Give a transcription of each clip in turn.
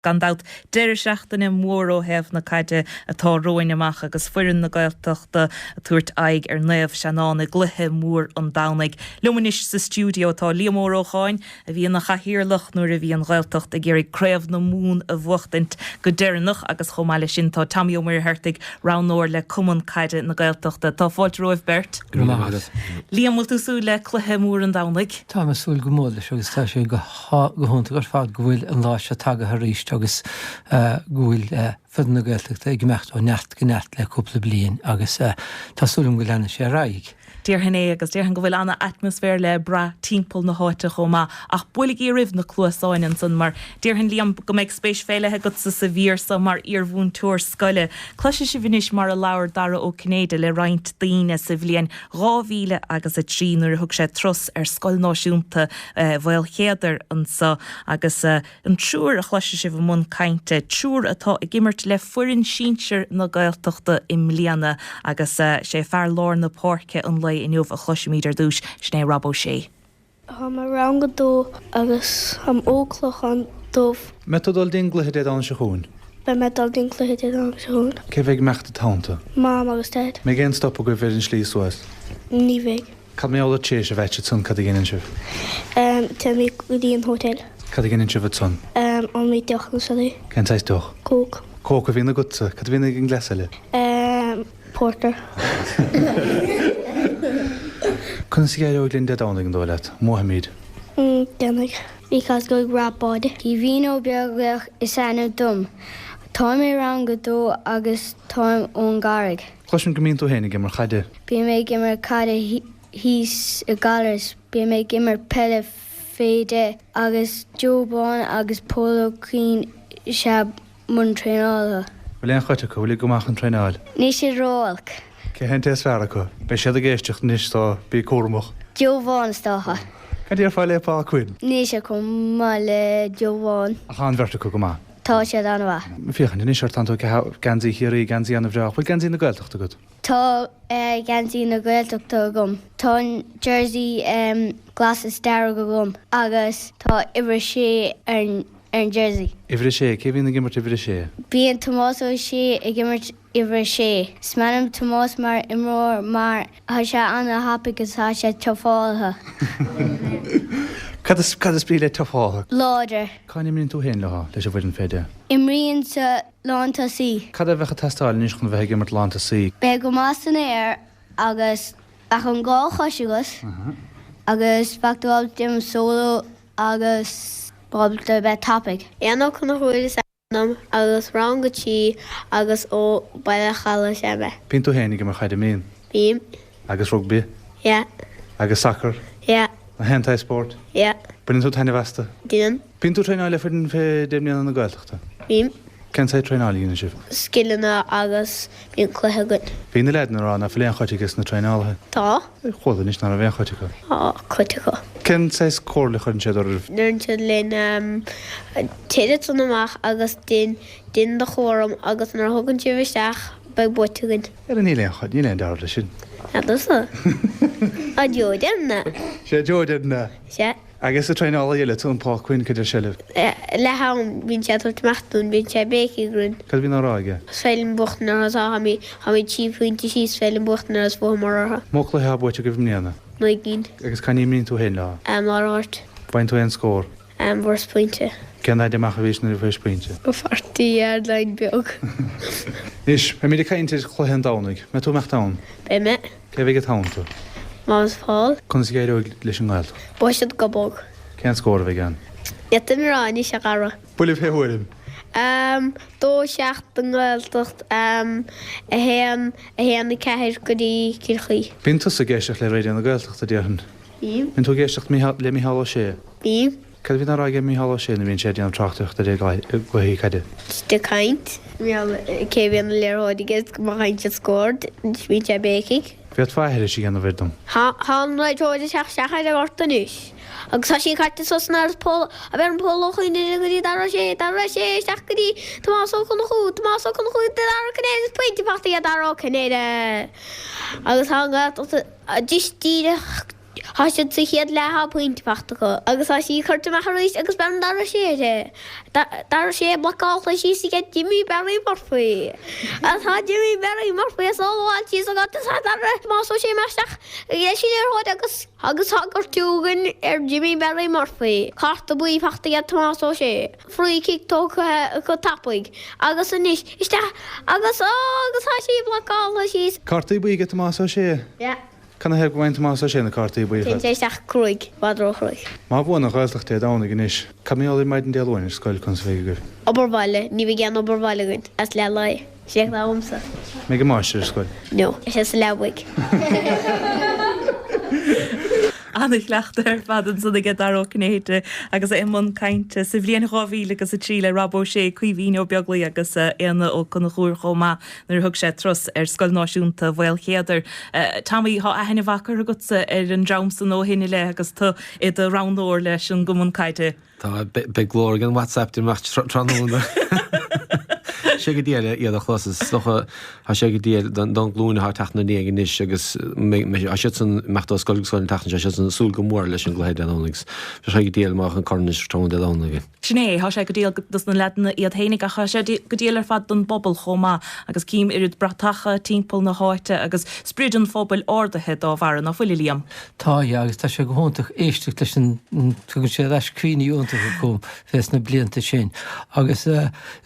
Gandát deir seachtain in mór ó heh na caide atá roin amach agus fuirin na Gaeltachta a tuairt aig neamh seanána gluthe mór an dánaig. Lumanis sa stúdio atá Liam Rócháin a bhí na chahirirlach nuair a bhí an Gaeltacht a géirí créamh na mún a bhuachtaint go deireanach agus chomáile sin tá Tamío Muir Hertig ránóir le cuman caide na Gaeltachta. Tá fáilt roimh Bert. Liam bhfuil tú súil le cluthe mór an dánaig? Tá me súil go móla agus tá sé go honnta gur fád go bhfuil an láis a tag a ríist agus gúil fud na Gaeltachta ag mecht ó neart gneart le cúpla bliain agus tásúlum go lena sé raig. Dír hinné agus dír han go bhfuil anna atmosfér le bra timppel na háite chomá ach bulig í rih na clúasáin san mar dír hin Liam go méid spéis féilethe go sa vír sa mar iarmhún túir scoile. Cloise si bhinis mar a leabhar dara ó Cnéide le roinnt daoine sa bhliain 2000 agus a 3 nuair thug sé tros scoil náisiúnta bhfuil chéadar an sa agus an trúr a chloise si bh mun cainte trúr atá i gimmert le fuirin sínsir na Gaeltachta im Líana agus sé fear lár na pórce an lei inniuh a chluisimíidir dúis sné rabó sé. Ham a rang go dó agus ham óclach an dómh. Metodol dingluthe dé an se hún. Be medal dingluthe dé an se hún. Cé bheith mecht a tánta? Mám agus dead. Me gén stoppa go bhir an slíosúas. Ní bheith. Cad mé ála tééis a bheitse tún cad a ggéanaan sibh? Tá mé go dtí an hótel. Cad a ggéanaan sibh tún? An mé deach na salí. Cén táis doch? Cóc. Cóc a bhína gutsa, cad bhína gin gleasa le? Porter. Cún sa ggéir óglinn de dánaigh an dóileat, Mohammed? Dennig. Because go grabád. Í bhín ó beagach is anna dum. Táim é rang go dó agus táim ón garig. Chluisim go mín tú hénig mar chaide? Bí mé gimar cada hís a galas, bí mé gimar pelle féide agus Joban agus Polo Queen se mun trénála. Bhfuil éon chuite go bhfuil gomach an trénáil? Ní sé róilc. Cé hen is fear acu? Bei siad a géisteach níos tá bí cuaramach? Joban stácha. Cad ar fáil épá cuin? Ní sé go má le Joban. A cháin bhirrta go má? Tá sé an bha. Fiochan, ní seir tanú gansaí hiirí gansaí anna bhreach, bhfuil gansaí na Gaeltachta go? Tá gansaí na Gaeltachta gom. Tá jersey glasses dar go gom agus tá ibre sé ar an jersey. Ibre sé, cé bhína gimmart ibre sé? Bhíon Tomás ó sé i gimmart ibre sé. Smanam Tomás mar imróir mar tha sé anna hapagus tha sé teofáilthe. Cad is bí le tofáach? Láidir. Cáinnim mín tú héin leth leis a bhfuil an féide? Imríonn sa lánta sí. Cad a bheitcha testáil níos chun bheith gimmart lánta sí? Be go más san éir agus ach an gá choisigus agus factáil dim solo agus bábalta bheith tapig. Éanna chun chuir sam agus rang go tí agus ó baile chala sebe. Bín tú hénig mar chaide mín? Bím. Agus rugby? Ja. Agus soccer? Ja. A hentai sport? Ja. Bín tú taine vesta? Dían. Bín tú tréáil le fudin fé déimníanana na Gaeltachta? Bím. Cén sé tréáil ína sibh? Skillna agus bíon cluthe go. Bhína leidna rá na fléon chuitigus na tréálathe? Tá. Chóda níos ná a bhéon chuiticha? Chuite go. Cén sé cór le chun séad orh? Nuair se linn téad san amach agus din de chóm agus nar thugann si bhisteach be buitegann. Ar an íléon chuid, ní léon dar le sin. Adusa. A Jordanna. Sé Jordanna. Se. Agus a tréála dhéile tún pá cuin chuidir seileh. Le ham bhín sé tuachtún bhín sé béci grún. Cad bhín áráige? Sfeilin buchtnar as ha mí tíúinte sí sfeilin buchtnar as bh martha. Mó le heabhaite go bhmnéana? No ginn. Agus caní mín tú héin lá? Láirt. Bain tú an scór? Bhór pointe. Cén éidir meach a bhís na bhís pointe? Go fartaí ar lein beag. Nis, pe mí caiintear chluhéan dánaigh, me tú meach dán? Be me? Cé bhíh tánta? Más fáil. Chun sa géir leis an gáilta? Bóisiad go bog. Cén scór bheith gan? Iata ráí se gara. Builh féhuiim? Dó seach an Gaeltacht a héan na ceir go dtí circhaí. Bín tú sa géisteach le réidir na Gaeltachta déarhan? Bím. Bín tú géisteach le míhall sé? Bím. Cad bhín áráige míhall sé na bhín sé díana trachtach a gohí caide? De caint. Cé bhíon leróidige go hainte scór bhín sé béciigh. Bhíad fáthir sí gan bhirdum? Há ráidróide seach sechaid a gortaúis. Agus tá sí chatte sosnar pól a bheit an pólóchaine goí dar sé seach goí Tomásó chun chuú dar cnéad pointinte pachtaí a darrá cnéide. Agus há distí Hasisiid sa chéad letha pointe fachtacha, agus hasí chuirte me rééis agus ben dar sé. Dar sé blaála sí si get Jimmy Berry morfaí. As ha Jimmy Berry morfaí sáháil tí a gat má sé meisteach dhé sin arthid agus hagur túgan Jimmy Berry morfaí. Carta buí fachta get má sé. Froí kick tócha go tapaig. Agus inis iste agus ha sí blaála sí. Cartaí buí get má sé? Ja. Can heb gohaint má sé na cartaí buí? Tin sé seach cruig, badrochruig. Má bhna Gaeltachta dána gnis. Camíolaí maidid an déalhain ar scoil chun féigur. Oberbaile, ní bhí gan oberbaile gún. As le lai. Sé le omsa. Mé go máiste ar scoil? No, sé sa lehaig. Annig leachtar fadan sanna get darrócnéite agus imman cainte sa bblion ráhíle agus a tríle rabó sé cuihíine ó beaglaí agus Éanna ó Conchúir chomá nar thug sé tros ar scoil náisiúnta bhil chéadar. Táí há a hena bhacar agutsa ar an dramsan ó hinine le agus tá iad a randóir leis an gomún caiite. Tá be glóir an WhatsApp tí mecht tróna. sé go díal iad a chlosas socha ha sé go díal don glúna ha tachna níag níos agus a si san mecht scoilsáil tachna sé san súl go mór leis an gléid anonigs. sé go díal máach an cornis tro de lána. Sné há sé go díal dus na lena iad hénig a sé go díal ar fad don bobbal chomá agus cím irid bratacha timppel na háite agus sprid an fóbal ordathe á bhar na fuil líam. Tá agus tá sé go hóntaach éisteach leis tugann sé leis cuioíúnta go gom fés na blianta sin. Agus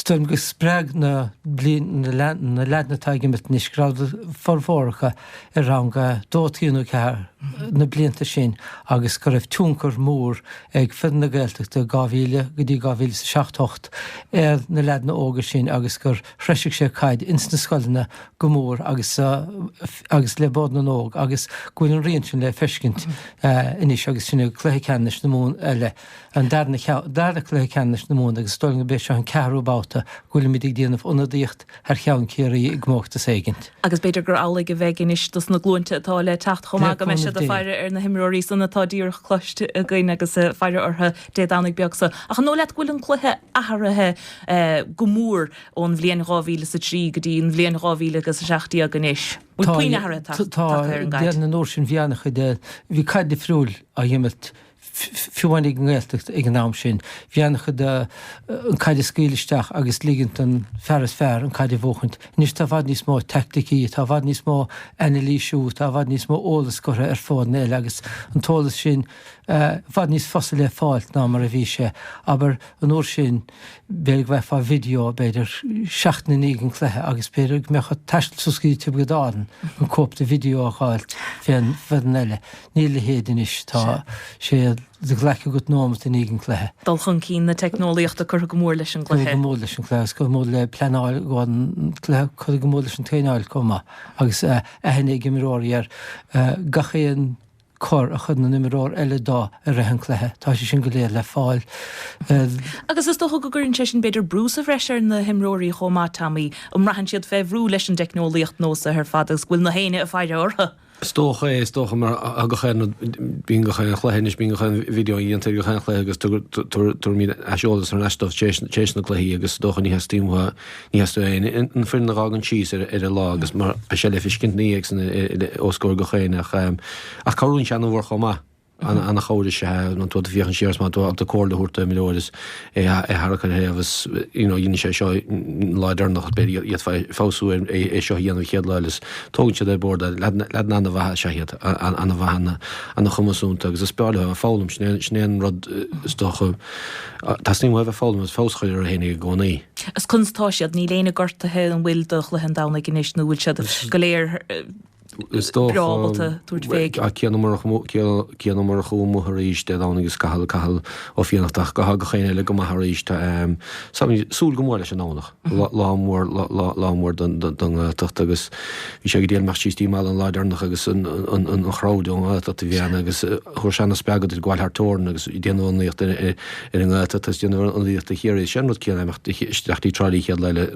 stoim go spreg na lena taige mit níosrád formhóracha ar ranga dótíúnú cear na blianta sin agus go raibh túncar mór ag fin na Gaeltachta gáhíle go dtí gáhíle sa 16 ar na lena óga sin agus gur freisiigh sé caiid insna scoilna go mór agus le bod na nóg agus gúil an rion sin le feiscint inis agus sinna chluiceannis na mún eile an darna chluiceannis na mún agus stoilna bé se an cearúbáta gúil mí díanamh unadíocht ar cheann céirí gmóchta ségint. Agus beidir gur ála go bheith inis dus na glúnta atá le techt chomá go me se a feire ar na himróí sanna tá díor chluiste a gcuine agus feire ortha déannig beagsa. A nó le gúil an cluthe athrathe go mór ón bhblion ráhíle sa trí go dtí an bhblion ráhíle agus a 16 a ganis. Tá déan na nóir sin bheannacha de bhí caiid friúil a dhéimilt fiúhainnig an Gaeltacht ag an nám sin. Bheannacha de an caiide scílisteach agus lígant an fearras fearr an caiide bhchant. Nís tá bhad níos mó tacticí, tá bhad níos mó analíisiú, tá bhad níos mó ólas gotha ar fád eile agus an tólas sin bhad níos fosa le fáilt ná mar a bhí sé. Aber an úr sin beag bheith video beidir 16 an chluthe agus beidir mecha teistil suscí tib go dádan an cópta video a cháilt féan fedan eile. Níl le héadin is tá sé de gleiche gut nómas in ígin chluthe. Dal chun cín na technoliaachta chu go mór leis an Go mór leis an chluthe, go mór le plenáil gáin chu go mór leis an téáil comma agus hennig imiróí ar gachéan cor a chud na imiróir eile dá a rahan chluthe. Tá sé sin go léir le fáil. Agus is tócha go gurinn sé sin beidir brús a bhreisir na himróí chomá tamí rahan siad feh brú leis an technoliacht nósa ar fad agus bhfuil na héine a fáide ortha. Stocha mar a go chéan bín go chéan chléis bín go chéan video íon go chéan chlé agus tú mí eolalas ar neistóh téisna chléí agus dócha ní hetíimha ní heú an fin na rágan síos ar a lá agus mar be sé le fiscint níag san óscóir go chéach a choún sean bhór chomá. Anna choide se an tú bhíchan siars má tú de cóla húirta millióris Harcha héhs dhéine sé seo leidir nach be iad fáú é seo híanamh chéad leiles tógann se bord le anna bhethe se héad anna bhehanna anna chumasúnta agus is beáile a fálam snéan rud stocha Tás ní bheith fálam fáschair a hénig gcónaí. As chunstá siad ní léana gortathe an bhfuil do le an dána gnéis nó bhfuil siad go léir Brábalta túirt féig. Céan mar chumthríéis de dánagus cahall ó fiannachtach go go chéine le go maithríéis súl go mór leis an nánach. Lámór don tucht agus bhí sé go déal mar síí má an láidirnach agus an chráúm a bhíana agus chuir sena spegad gháilthtórin agus i déanúíocht ar an gáta déanamh aníocht a chéir seanú céanaisteachtaí trálíí chead leile.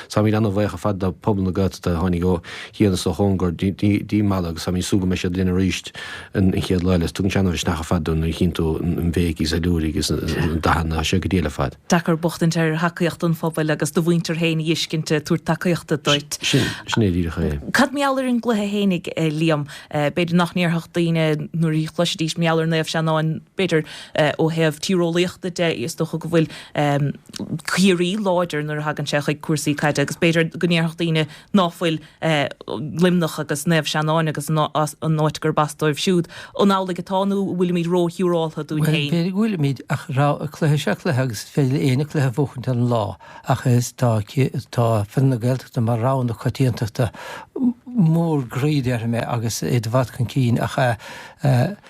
Sa mí anna bheith a fad a pobl na gata a tháinig go chéanana sa hongur dí málag sa mí súga me sé duna ríist an chéad leiles tún seanmh nach fadún na chinú an bhéh is a lúrí gus dahanana sé go déile fad. Dachar bochtain ar hacaíocht an fphobal agus do bhaintear héna dhiiscinnte túr takeíochtta doit. Snédícha é. Cad meallar an gluthe hénig líam beidir nach níorthach daoine nuair í chluisidís meallar naamh seanáin beidir ó hebh tírólaíochta de is do go bhfuil chiaí láidir nuair hagan se chuid cuasaí caiide agus beidir go níorthach daoine náfuil limnach agus naamh seanáin agus an náit gur bastóibh siúd ó nála gotáú bhfuil míid róhiúráltha dún héin. Bé bhfuil míid ach rá a chluthe seach le agus féile éana chluthe bhchant an lá ach is tá fanna Gaeltachta mar rán na chatíonachta mór gríidir me agus iad bhd chun cín ach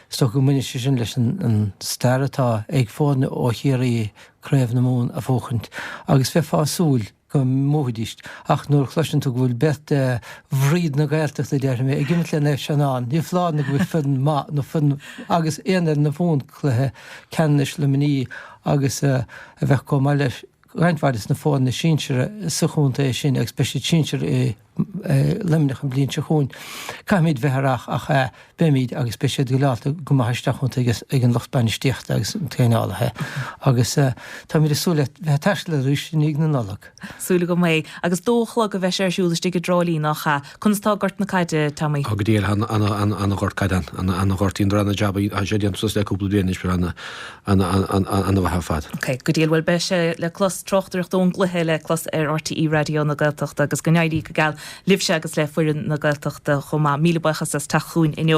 sto go muine sin leis an stairtá ag fána ó chéirí créimh na mún a bhchant agus bheith fásúil go módíist ach nuair chluisin tú bhfuil bet bhríd na Gaeltachta deir mé ag gimit le naamh seanán, ní fláán na bhfuil fun má nó fun agus éanaar na bhún chluthe ceannis le mní agus a bheith có mai leis reinhhaidis na fáin na sínsere suchúnta é sin ag speisi sínsere limnach an blin se chuún. Caimid bheitharach ach béimiid agus speisiad go láta go maiisteachúnta ag an lochbainistíocht agus an tréálathe. agus tá mí súla bheit teisle rúis nig na nolach. Súla go mé agus dóchla go bheith séirsúlastí go drálíí nach chunstá gort na caiide tamí. A go díal anna gort caidan anna gortíín ranna jobba a sé an sus le cúpla déanais bre anna bheit fad. Ok, go díal bhfuil be se le clos trochttarach dón gluthe le clos ar RTÉ Raidio na Gaeltachta agus go neidí go gal libse agus le fuirin na Gaeltachta chomá míle bachas as tachuin in